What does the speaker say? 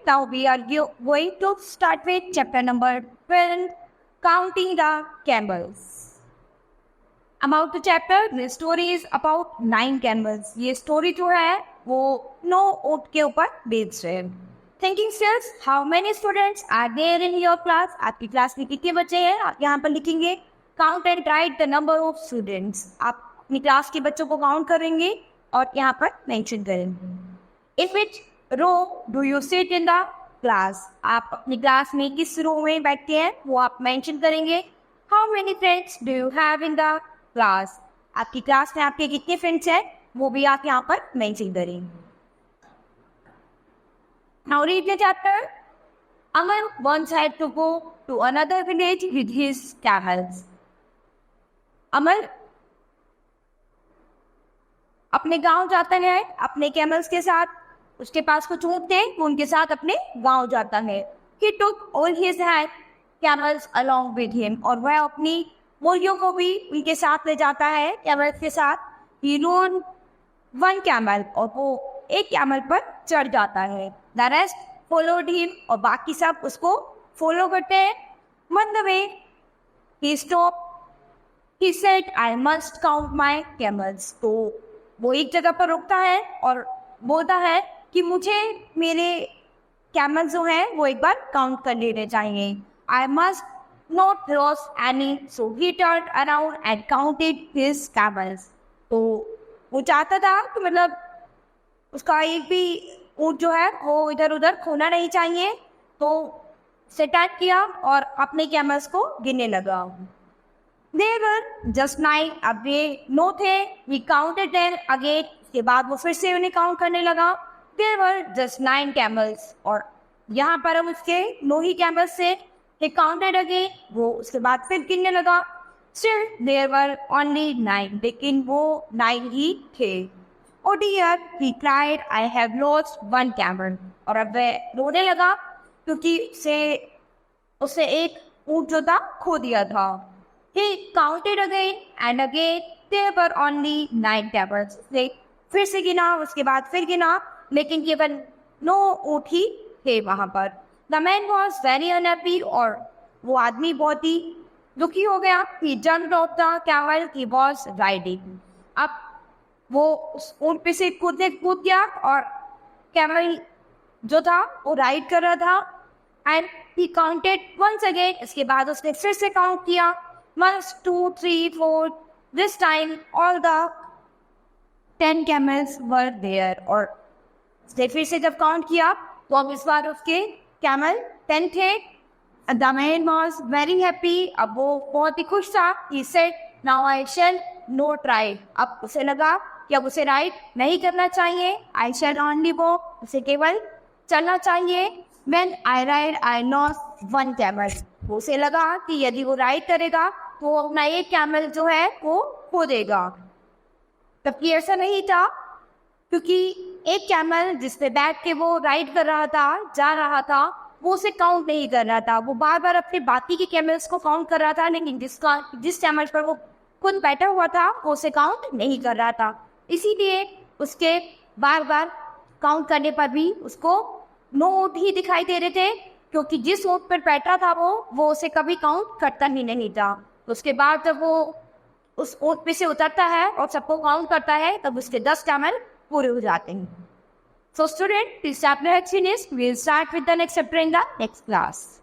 now we are going to start with chapter number 12, Counting the Camels. About the chapter, the story is about 9 camels. ये story जो है वो 9 ऊँट के ऊपर based है. Thinking skills, how many students are there in your class? आपकी class में कितने बच्चे हैं? आप यहाँ पर लिखेंगे count and write the number of students. आप अपनी क्लास के बच्चों को काउंट करेंगे और यहाँ पर मेंशन करेंगे. In which row do you sit in the class? आप अपनी क्लास में किस रो में बैठते हैं वो आप मेंशन करेंगे. How many friends do you have in the class? आपकी क्लास में आपके कितने फ्रेंड्स हैं वो भी आप यहाँ पर मेंशन करेंगे. Now read the chapter. Aman once had to go to another village with his camels. अमर अपने गांव जाता है अपने कैमल्स के साथ. उसके पास कुछ ऊँट थे, वो उनके साथ अपने गांव जाता है. He took all his camels along with him. और वह अपनी मुर्गियों को भी उनके साथ ले जाता है कैमल्स के साथ. He rode one camel और वो एक कैमल पर चढ़ जाता है. The rest followed him और बाकी सब उसको फॉलो करते हैं. On the way he stopped. He said, I must count my camels. तो वो एक जगह पर रुकता है और बोलता है कि मुझे मेरे कैमल्स जो हैं वो एक बार काउंट कर लेने चाहिए. I must not lose any. So he turned around and counted his camels. तो वो चाहता था कि मतलब उसका एक भी ऊँट जो है वो इधर उधर खोना नहीं चाहिए. तो उसे टर्न किया और अपने कैमल्स को गिनने लगा. There were just 9. अब ये 9 थे. He counted them again. उसके बाद वो फिर से उन्हें काउंट करने लगा. There were just 9 camels. और यहाँ पर हम उसके 9 ही कैमल्स थे. He counted again. वो उसके बाद फिर गिनने लगा. Still there were only 9. लेकिन वो 9 ही थे. Oh dear, he cried, I have lost one camel. और अब वह रोने लगा क्योंकि उसे एक ऊँट जो था खो दिया था. He counted again and again. There were only 9 camels. फिर से गिना, उसके बाद फिर गिना, लेकिन केवल 9 ऊँट ही थे वहाँ पर. The man was very unhappy और वो आदमी बहुत ही दुखी हो गया. He jumped off the camel he was riding. अब वो उस ऊँट पे से कूद गया और कैमल जो था वो राइड कर रहा था. And he counted once again. इसके बाद उसने फिर से काउंट किया. 1, 2, 3, 4. This time all the 10 camels were there. और उसने फिर से जब काउंट किया तो अब इस बार उसके कैमल 10 थे. The man was very happy. अब वो बहुत ही खुश था. He said, now I shall not ride. अब उसे लगा कि अब उसे राइड नहीं करना चाहिए. I shall only walk. उसे केवल चलना चाहिए. When I ride, I lost one camel. वो उसे लगा कि यदि वो राइड करेगा तो अपना एक कैमल जो है वो खो देगा. तबकि ऐसा नहीं था क्योंकि एक कैमल जिस पे बैठ के वो राइड कर रहा था, जा रहा था, वो उसे काउंट नहीं कर रहा था. वो बार बार अपने बाकी के कैमल्स को काउंट कर रहा था, लेकिन जिस कैमल पर वो खुद बैठा हुआ था वो उसे काउंट नहीं कर रहा था. इसीलिए उसके बार बार काउंट करने पर भी उसको 9 ऊँट ही दिखाई दे रहे थे क्योंकि जिस ऊँट पर बैठा था वो उसे कभी काउंट करता ही नहीं था. उसके बाद जब वो उस ऊँट पे से उतरता है और सबको काउंट करता है तब उसके 10 कैमल पूरे हो जाते हैं. So student, this chapter has finished. We'll start with the next chapter in the next class.